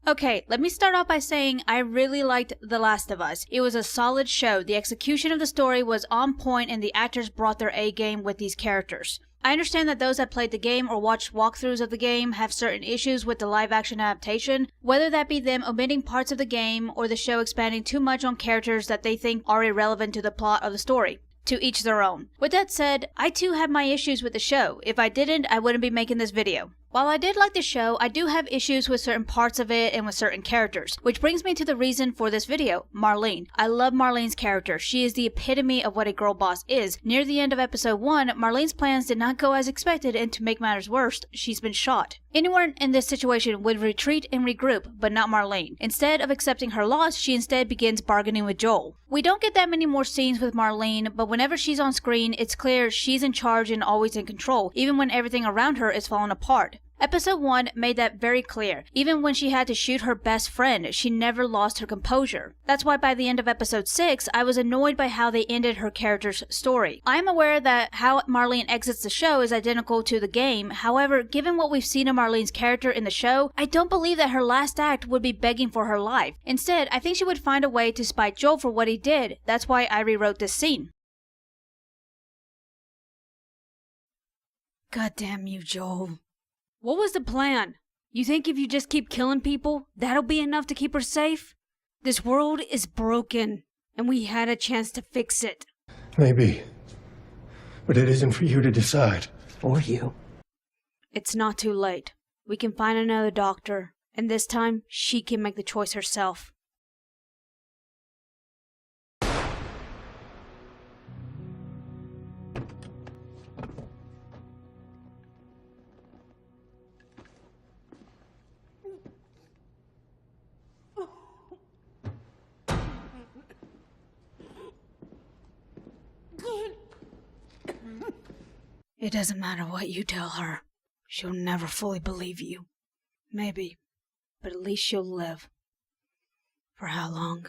Okay, let me start off by saying I really liked The Last of Us. It was a solid show, the execution of the story was on point, and the actors brought their A-game with these characters. I understand that those that played the game or watched walkthroughs of the game have certain issues with the live-action adaptation, whether that be them omitting parts of the game or the show expanding too much on characters that they think are irrelevant to the plot of the story. To each their own. With that said, I too have my issues with the show. If I didn't, I wouldn't be making this video. While I did like the show, I do have issues with certain parts of it and with certain characters, which brings me to the reason for this video, Marlene. I love Marlene's character. She is the epitome of what a girl boss is. Near the end of episode 1, Marlene's plans did not go as expected, and to make matters worse, she's been shot. Anyone in this situation would retreat and regroup, but not Marlene. Instead of accepting her loss, she instead begins bargaining with Joel. We don't get that many more scenes with Marlene, but whenever she's on screen, it's clear she's in charge and always in control, even when everything around her is falling apart. Episode 1 made that very clear. Even when she had to shoot her best friend, she never lost her composure. That's why by the end of episode 6, I was annoyed by how they ended her character's story. I'm aware that how Marlene exits the show is identical to the game, however, given what we've seen of Marlene's character in the show, I don't believe that her last act would be begging for her life. Instead, I think she would find a way to spite Joel for what he did. That's why I rewrote this scene. God damn you, Joel. What was the plan? You think if you just keep killing people, that'll be enough to keep her safe? This world is broken, and we had a chance to fix it. Maybe. But it isn't for you to decide. Or you. It's not too late. We can find another doctor, and this time, she can make the choice herself. It doesn't matter what you tell her. She'll never fully believe you. Maybe, but at least she'll live. For how long?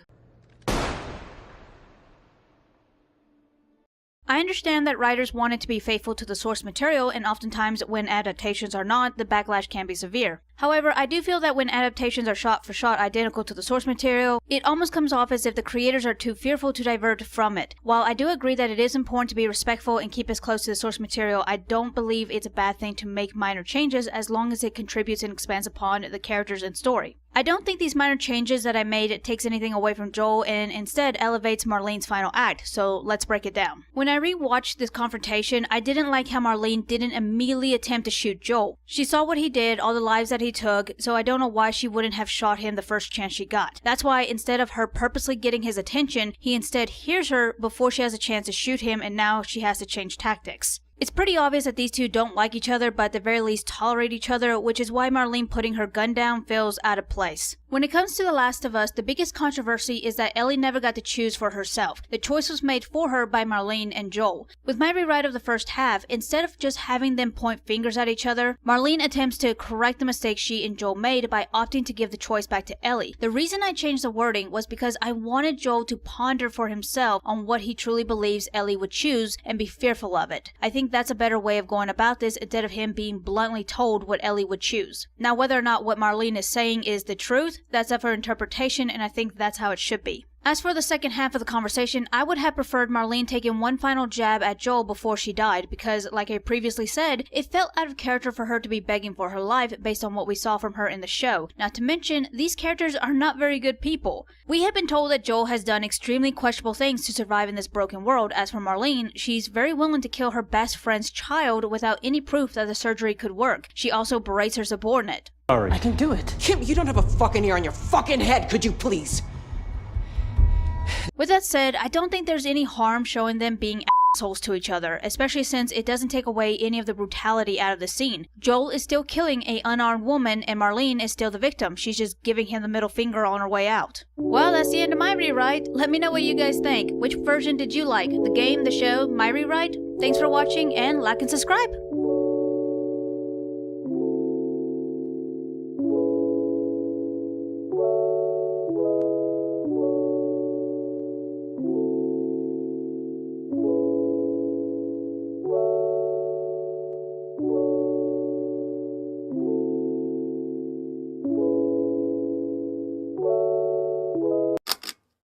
I understand that writers wanted to be faithful to the source material, and oftentimes when adaptations are not, the backlash can be severe. However, I do feel that when adaptations are shot for shot identical to the source material, it almost comes off as if the creators are too fearful to divert from it. While I do agree that it is important to be respectful and keep as close to the source material, I don't believe it's a bad thing to make minor changes as long as it contributes and expands upon the characters and story. I don't think these minor changes that I made takes anything away from Joel and instead elevates Marlene's final act, so let's break it down. When I rewatched this confrontation, I didn't like how Marlene didn't immediately attempt to shoot Joel. She saw what he did, all the lives that he took, so I don't know why she wouldn't have shot him the first chance she got. That's why instead of her purposely getting his attention, he instead hears her before she has a chance to shoot him, and now she has to change tactics. It's pretty obvious that these two don't like each other, but at the very least tolerate each other, which is why Marlene putting her gun down feels out of place. When it comes to The Last of Us, the biggest controversy is that Ellie never got to choose for herself. The choice was made for her by Marlene and Joel. With my rewrite of the first half, instead of just having them point fingers at each other, Marlene attempts to correct the mistake she and Joel made by opting to give the choice back to Ellie. The reason I changed the wording was because I wanted Joel to ponder for himself on what he truly believes Ellie would choose and be fearful of it. I think that's a better way of going about this instead of him being bluntly told what Ellie would choose. Now, whether or not what Marlene is saying is the truth, that's up for interpretation, and I think that's how it should be. As for the second half of the conversation, I would have preferred Marlene taking one final jab at Joel before she died because, like I previously said, it felt out of character for her to be begging for her life based on what we saw from her in the show. Not to mention, these characters are not very good people. We have been told that Joel has done extremely questionable things to survive in this broken world. As for Marlene, she's very willing to kill her best friend's child without any proof that the surgery could work. She also berates her subordinate. Sorry. I can do it. Kim, you don't have a fucking ear on your fucking head, could you please? With that said, I don't think there's any harm showing them being assholes to each other, especially since it doesn't take away any of the brutality out of the scene. Joel is still killing an unarmed woman and Marlene is still the victim. She's just giving him the middle finger on her way out. Well, that's the end of my rewrite. Let me know what you guys think. Which version did you like? The game, the show, my rewrite? Thanks for watching and like and subscribe!